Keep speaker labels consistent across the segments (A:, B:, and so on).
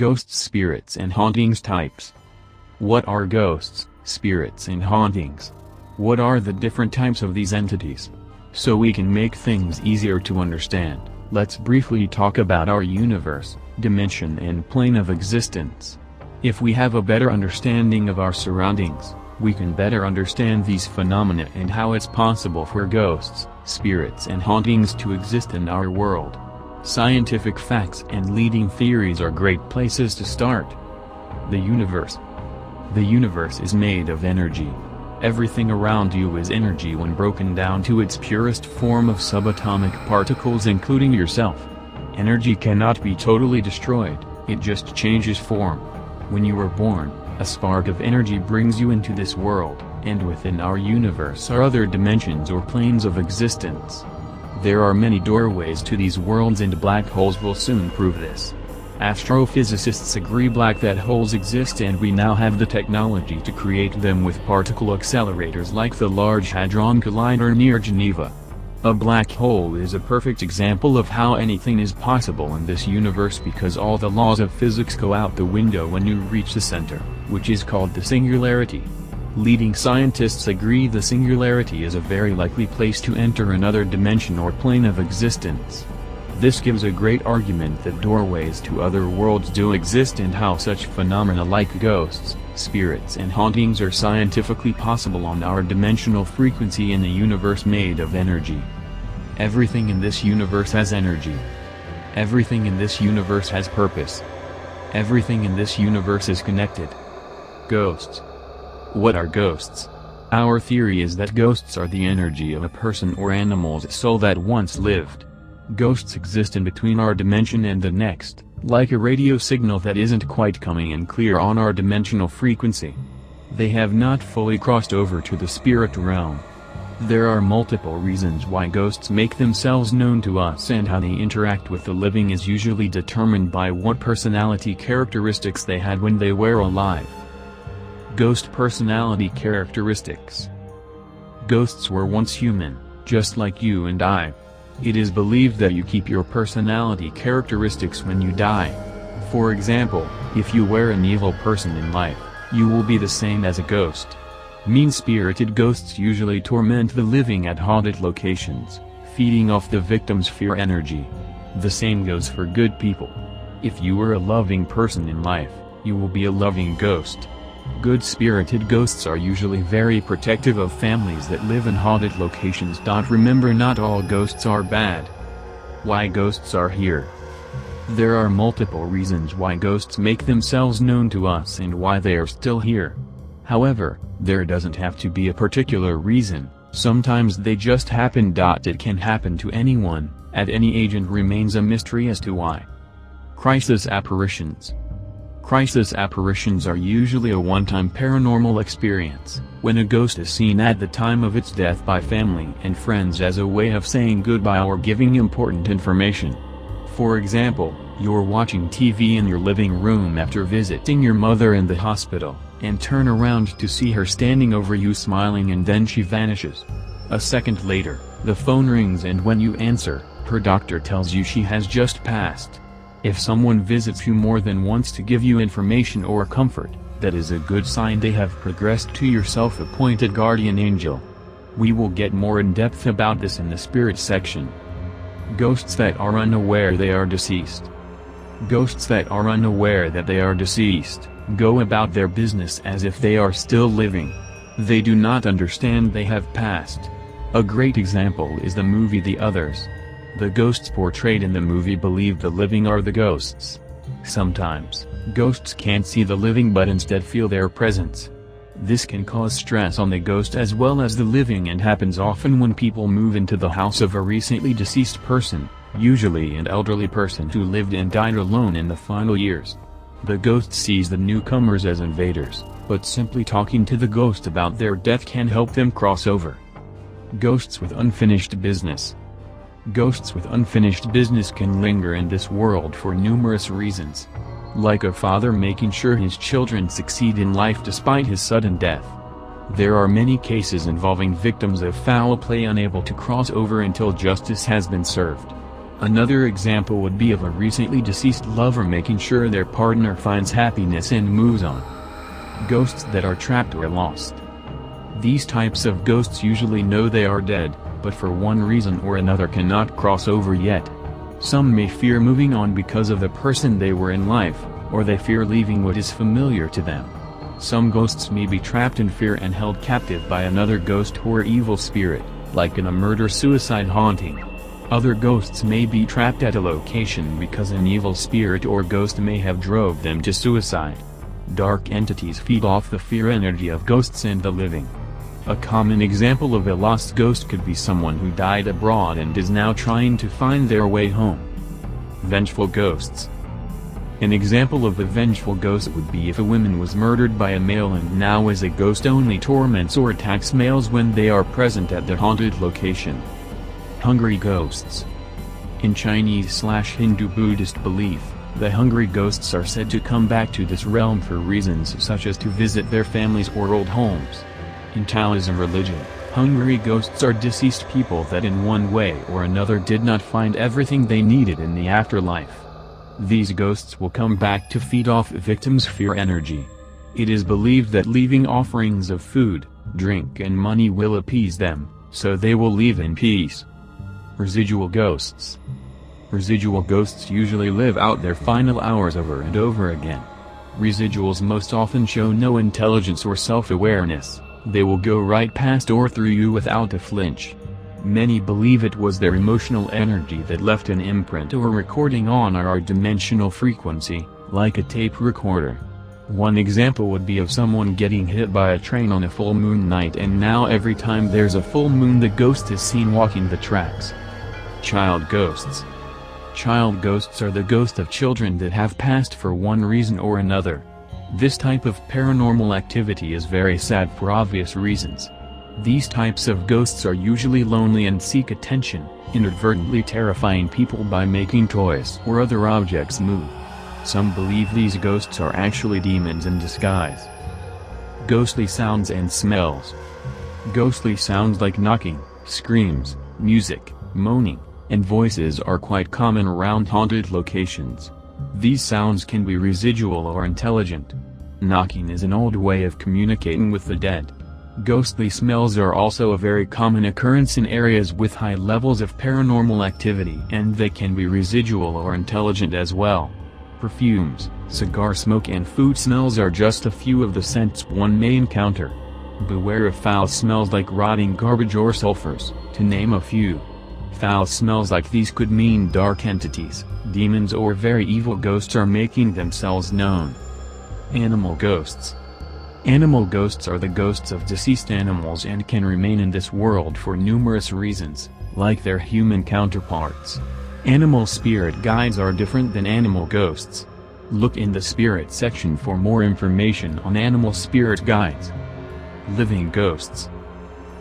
A: Ghosts, spirits and hauntings types. What are ghosts, spirits and hauntings? What are the different types of these entities? So we can make things easier to understand, let's briefly talk about our universe, dimension and plane of existence. If we have a better understanding of our surroundings, we can better understand these phenomena and how it's possible for ghosts, spirits and hauntings to exist in our world. Scientific facts and leading theories are great places to start. The universe. The universe is made of energy. Everything around you is energy when broken down to its purest form of subatomic particles, including yourself. Energy cannot be totally destroyed, it just changes form. When you were born, a spark of energy brings you into this world, and within our universe are other dimensions or planes of existence. There are many doorways to these worlds, and black holes will soon prove this. Astrophysicists agree black holes exist, and we now have the technology to create them with particle accelerators like the Large Hadron Collider near Geneva. A black hole is a perfect example of how anything is possible in this universe, because all the laws of physics go out the window when you reach the center, which is called the singularity. Leading scientists agree the singularity is a very likely place to enter another dimension or plane of existence. This gives a great argument that doorways to other worlds do exist, and how such phenomena like ghosts, spirits and hauntings are scientifically possible on our dimensional frequency in a universe made of energy. Everything in this universe has energy. Everything in this universe has purpose. Everything in this universe is connected. Ghosts. What are ghosts? Our theory is that ghosts are the energy of a person or animal's soul that once lived. Ghosts exist in between our dimension and the next, like a radio signal that isn't quite coming in clear on our dimensional frequency. They have not fully crossed over to the spirit realm. There are multiple reasons why ghosts make themselves known to us, and how they interact with the living is usually determined by what personality characteristics they had when they were alive. Ghost personality characteristics. Ghosts were once human, just like you and I. It is believed that you keep your personality characteristics when you die. For example, if you were an evil person in life, you will be the same as a ghost. Mean-spirited ghosts usually torment the living at haunted locations, feeding off the victim's fear energy. The same goes for good people. If you were a loving person in life, you will be a loving ghost. Good-spirited ghosts are usually very protective of families that live in haunted locations. Remember, not all ghosts are bad. Why ghosts are here? There are multiple reasons why ghosts make themselves known to us and why they are still here. However, there doesn't have to be a particular reason, sometimes they just happen. It can happen to anyone, at any age, and remains a mystery as to why. Crisis apparitions. Crisis apparitions are usually a one-time paranormal experience, when a ghost is seen at the time of its death by family and friends as a way of saying goodbye or giving important information. For example, you're watching TV in your living room after visiting your mother in the hospital, and turn around to see her standing over you smiling, and then she vanishes. A second later, the phone rings, and when you answer, her doctor tells you she has just passed. If someone visits you more than once to give you information or comfort, that is a good sign they have progressed to your self-appointed guardian angel. We will get more in depth about this in the spirit section. Ghosts that are unaware they are deceased. Ghosts that are unaware that they are deceased go about their business as if they are still living. They do not understand they have passed. A great example is the movie The Others. The ghosts portrayed in the movie believe the living are the ghosts. Sometimes, ghosts can't see the living but instead feel their presence. This can cause stress on the ghost as well as the living, and happens often when people move into the house of a recently deceased person, usually an elderly person who lived and died alone in the final years. The ghost sees the newcomers as invaders, but simply talking to the ghost about their death can help them cross over. Ghosts with unfinished business. Ghosts with unfinished business can linger in this world for numerous reasons. Like a father making sure his children succeed in life despite his sudden death. There are many cases involving victims of foul play unable to cross over until justice has been served. Another example would be of a recently deceased lover making sure their partner finds happiness and moves on. Ghosts that are trapped or lost. These types of ghosts usually know they are dead, but for one reason or another cannot cross over yet. Some may fear moving on because of the person they were in life, or they fear leaving what is familiar to them. Some ghosts may be trapped in fear and held captive by another ghost or evil spirit, like in a murder-suicide haunting. Other ghosts may be trapped at a location because an evil spirit or ghost may have drove them to suicide. Dark entities feed off the fear energy of ghosts and the living. A common example of a lost ghost could be someone who died abroad and is now trying to find their way home. Vengeful ghosts. An example of a vengeful ghost would be if a woman was murdered by a male and now as a ghost only torments or attacks males when they are present at the haunted location. Hungry ghosts. In Chinese/Hindu Buddhist belief, the hungry ghosts are said to come back to this realm for reasons such as to visit their families or old homes. In Taoism religion, hungry ghosts are deceased people that in one way or another did not find everything they needed in the afterlife. These ghosts will come back to feed off victims' fear energy. It is believed that leaving offerings of food, drink and money will appease them, so they will leave in peace. Residual ghosts. Residual ghosts usually live out their final hours over and over again. Residuals most often show no intelligence or self-awareness. They will go right past or through you without a flinch. Many believe it was their emotional energy that left an imprint or recording on our dimensional frequency, like a tape recorder. One example would be of someone getting hit by a train on a full moon night and now every time there's a full moon the ghost is seen walking the tracks. Child ghosts. Child ghosts are the ghosts of children that have passed for one reason or another. This type of paranormal activity is very sad for obvious reasons. These types of ghosts are usually lonely and seek attention, inadvertently terrifying people by making toys or other objects move. Some believe these ghosts are actually demons in disguise. Ghostly sounds and smells. Ghostly sounds like knocking, screams, music, moaning, and voices are quite common around haunted locations. These sounds can be residual or intelligent. Knocking is an old way of communicating with the dead. Ghostly smells are also a very common occurrence in areas with high levels of paranormal activity and they can be residual or intelligent as well. Perfumes, cigar smoke and food smells are just a few of the scents one may encounter. Beware of foul smells like rotting garbage or sulfurs, to name a few. Foul smells like these could mean dark entities, demons or very evil ghosts are making themselves known. Animal ghosts. Animal ghosts are the ghosts of deceased animals and can remain in this world for numerous reasons, like their human counterparts. Animal spirit guides are different than animal ghosts. Look in the spirit section for more information on animal spirit guides. Living ghosts.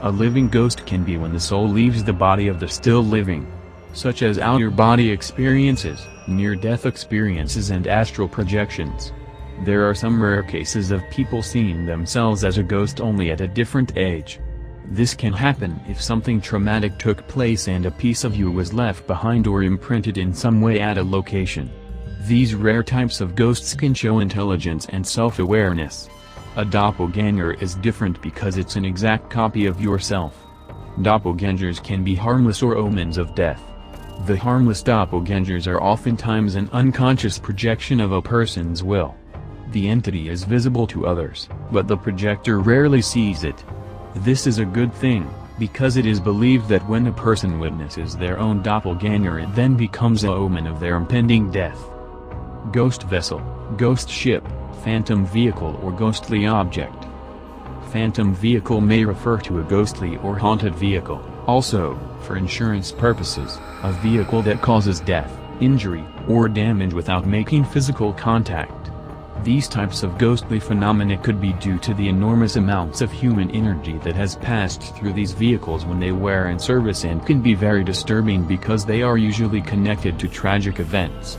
A: A living ghost can be when the soul leaves the body of the still living, such as outer-body experiences, near-death experiences and astral projections. There are some rare cases of people seeing themselves as a ghost only at a different age. This can happen if something traumatic took place and a piece of you was left behind or imprinted in some way at a location. These rare types of ghosts can show intelligence and self-awareness. A doppelganger is different because it's an exact copy of yourself. Doppelgangers can be harmless or omens of death. The harmless doppelgangers are oftentimes an unconscious projection of a person's will. The entity is visible to others, but the projector rarely sees it. This is a good thing, because it is believed that when a person witnesses their own doppelganger it then becomes an omen of their impending death. Ghost vessel, ghost ship, phantom vehicle or ghostly object. Phantom vehicle may refer to a ghostly or haunted vehicle, also, for insurance purposes, a vehicle that causes death, injury, or damage without making physical contact. These types of ghostly phenomena could be due to the enormous amounts of human energy that has passed through these vehicles when they were in service and can be very disturbing because they are usually connected to tragic events.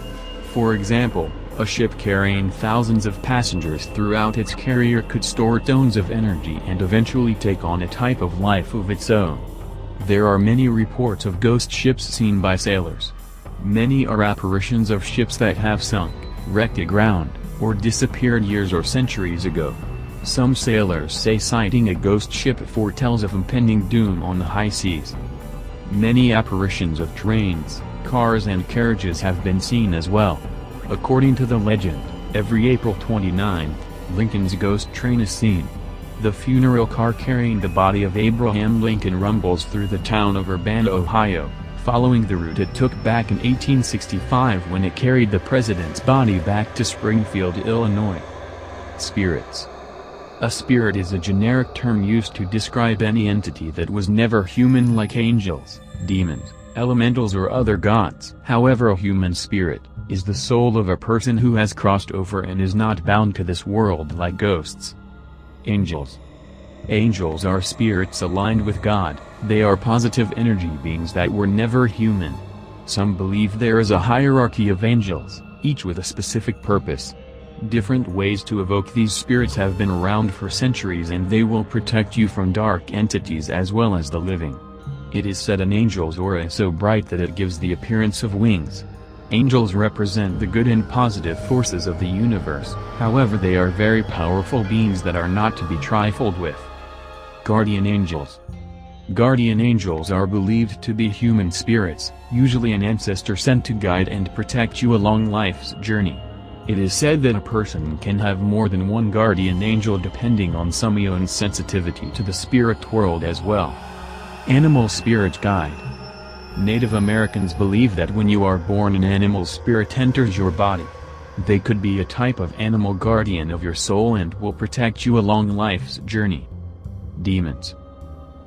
A: For example, a ship carrying thousands of passengers throughout its carrier could store tons of energy and eventually take on a type of life of its own. There are many reports of ghost ships seen by sailors. Many are apparitions of ships that have sunk, wrecked aground, or disappeared years or centuries ago. Some sailors say sighting a ghost ship foretells of impending doom on the high seas. Many apparitions of trains, cars and carriages have been seen as well. According to the legend, every April 29, Lincoln's ghost train is seen. The funeral car carrying the body of Abraham Lincoln rumbles through the town of Urbana, Ohio, following the route it took back in 1865 when it carried the president's body back to Springfield, Illinois. Spirits. A spirit is a generic term used to describe any entity that was never human, like angels, demons, elementals or other gods. However, a human spirit is the soul of a person who has crossed over and is not bound to this world like ghosts. Angels. Angels are spirits aligned with God. They are positive energy beings that were never human. Some believe there is a hierarchy of angels, each with a specific purpose. Different ways to evoke these spirits have been around for centuries, and they will protect you from dark entities as well as the living. It is said an angel's aura is so bright that it gives the appearance of wings. Angels represent the good and positive forces of the universe, however they are very powerful beings that are not to be trifled with. Guardian angels. Guardian angels are believed to be human spirits, usually an ancestor sent to guide and protect you along life's journey. It is said that a person can have more than one guardian angel depending on someone's sensitivity to the spirit world as well. Animal spirit guide. Native Americans believe that when you are born an animal spirit enters your body. They could be a type of animal guardian of your soul and will protect you along life's journey. Demons.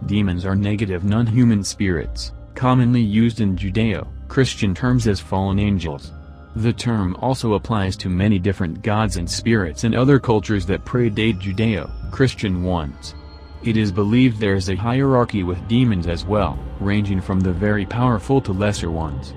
A: Demons are negative non-human spirits, commonly used in Judeo-Christian terms as fallen angels. The term also applies to many different gods and spirits in other cultures that predate Judeo-Christian ones. It is believed there is a hierarchy with demons as well, ranging from the very powerful to lesser ones.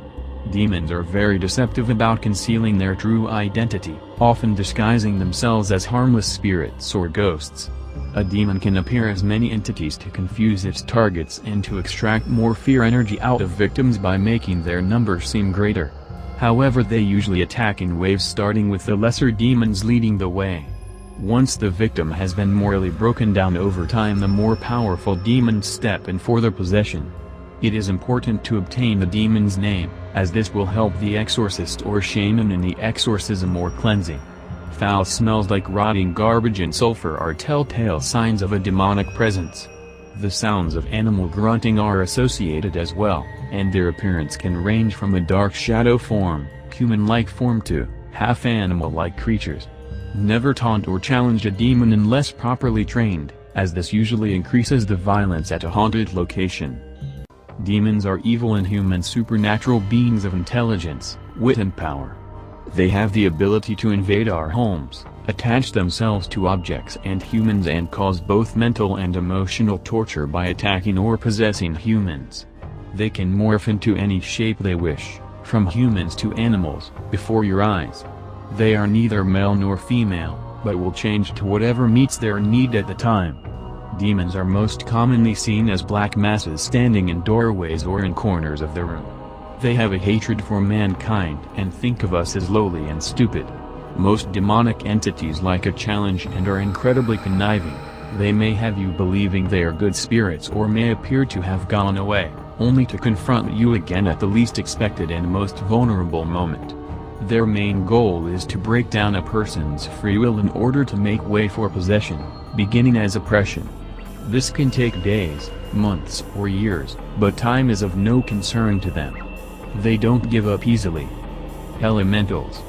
A: Demons are very deceptive about concealing their true identity, often disguising themselves as harmless spirits or ghosts. A demon can appear as many entities to confuse its targets and to extract more fear energy out of victims by making their number seem greater. However, they usually attack in waves, starting with the lesser demons leading the way. Once the victim has been morally broken down over time, the more powerful demons step in for their possession. It is important to obtain the demon's name, as this will help the exorcist or shaman in the exorcism or cleansing. Foul smells like rotting garbage and sulfur are telltale signs of a demonic presence. The sounds of animal grunting are associated as well, and their appearance can range from a dark shadow form, human-like form, to half-animal-like creatures. Never taunt or challenge a demon unless properly trained, as this usually increases the violence at a haunted location. Demons are evil inhuman supernatural beings of intelligence, wit and power. They have the ability to invade our homes, attach themselves to objects and humans, and cause both mental and emotional torture by attacking or possessing humans. They can morph into any shape they wish, from humans to animals, before your eyes. They are neither male nor female, but will change to whatever meets their need at the time. Demons are most commonly seen as black masses standing in doorways or in corners of the room. They have a hatred for mankind and think of us as lowly and stupid. Most demonic entities like a challenge and are incredibly conniving. They may have you believing they are good spirits or may appear to have gone away, only to confront you again at the least expected and most vulnerable moment. Their main goal is to break down a person's free will in order to make way for possession, beginning as oppression. This can take days, months or years, but time is of no concern to them. They don't give up easily. Elementals.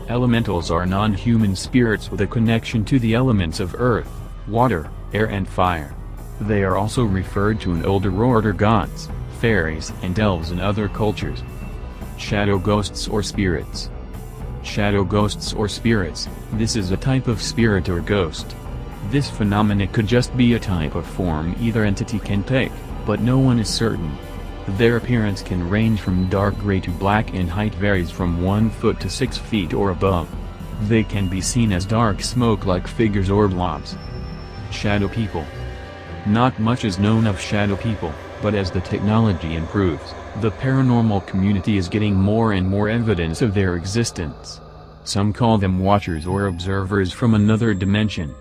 A: Elementals are non-human spirits with a connection to the elements of earth, water, air and fire. They are also referred to in older order gods, fairies and elves in other cultures. Shadow ghosts or spirits. Shadow ghosts or spirits, this is a type of spirit or ghost. This phenomenon could just be a type of form either entity can take, but no one is certain. Their appearance can range from dark gray to black and height varies from 1 foot to 6 feet or above. They can be seen as dark smoke-like figures or blobs. Shadow people. Not much is known of shadow people. But as the technology improves, the paranormal community is getting more and more evidence of their existence. Some call them watchers or observers from another dimension.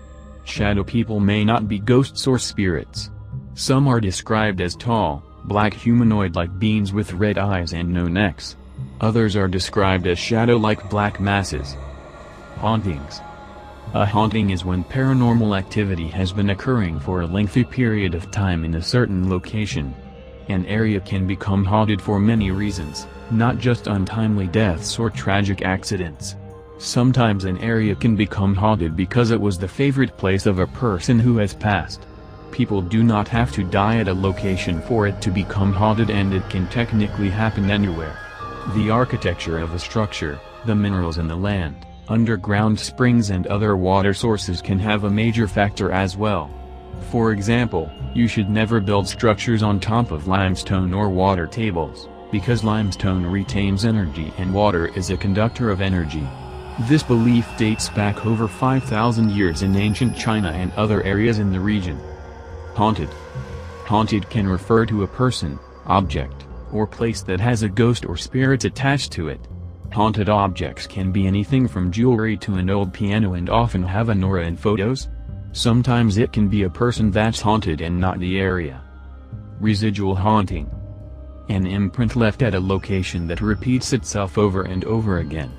A: Shadow people may not be ghosts or spirits. Some are described as tall, black humanoid-like beings with red eyes and no necks. Others are described as shadow-like black masses. Hauntings. A haunting is when paranormal activity has been occurring for a lengthy period of time in a certain location. An area can become haunted for many reasons, not just untimely deaths or tragic accidents. Sometimes an area can become haunted because it was the favorite place of a person who has passed. People do not have to die at a location for it to become haunted, and it can technically happen anywhere. The architecture of a structure, the minerals in the land, underground springs and other water sources can have a major factor as well. For example, you should never build structures on top of limestone or water tables, because limestone retains energy and water is a conductor of energy. This belief dates back over 5,000 years in ancient China and other areas in the region. Haunted. Haunted can refer to a person, object, or place that has a ghost or spirits attached to it. Haunted objects can be anything from jewelry to an old piano and often have an aura in photos. Sometimes it can be a person that's haunted and not the area. Residual haunting. An imprint left at a location that repeats itself over and over again.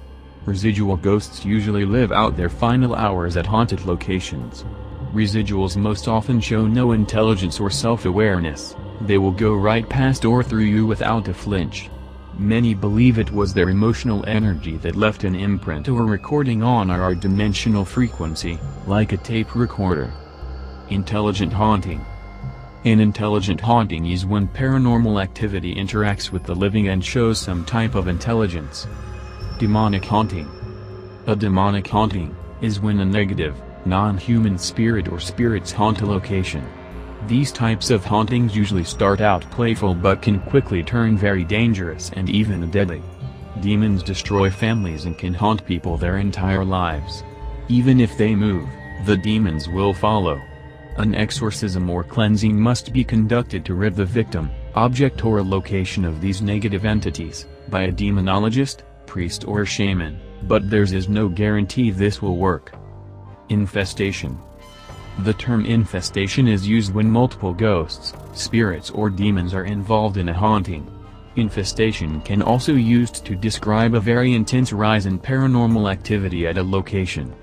A: Residual ghosts usually live out their final hours at haunted locations. Residuals most often show no intelligence or self-awareness. They will go right past or through you without a flinch. Many believe it was their emotional energy that left an imprint or recording on our dimensional frequency, like a tape recorder. Intelligent haunting. An intelligent haunting is when paranormal activity interacts with the living and shows some type of intelligence. Demonic haunting. A demonic haunting is when a negative, non-human spirit or spirits haunt a location. These types of hauntings usually start out playful but can quickly turn very dangerous and even deadly. Demons destroy families and can haunt people their entire lives. Even if they move, the demons will follow. An exorcism or cleansing must be conducted to rid the victim, object or location of these negative entities, by a demonologist, priest or shaman, but there is no guarantee this will work. Infestation. The term infestation is used when multiple ghosts, spirits or demons are involved in a haunting. Infestation can also be used to describe a very intense rise in paranormal activity at a location.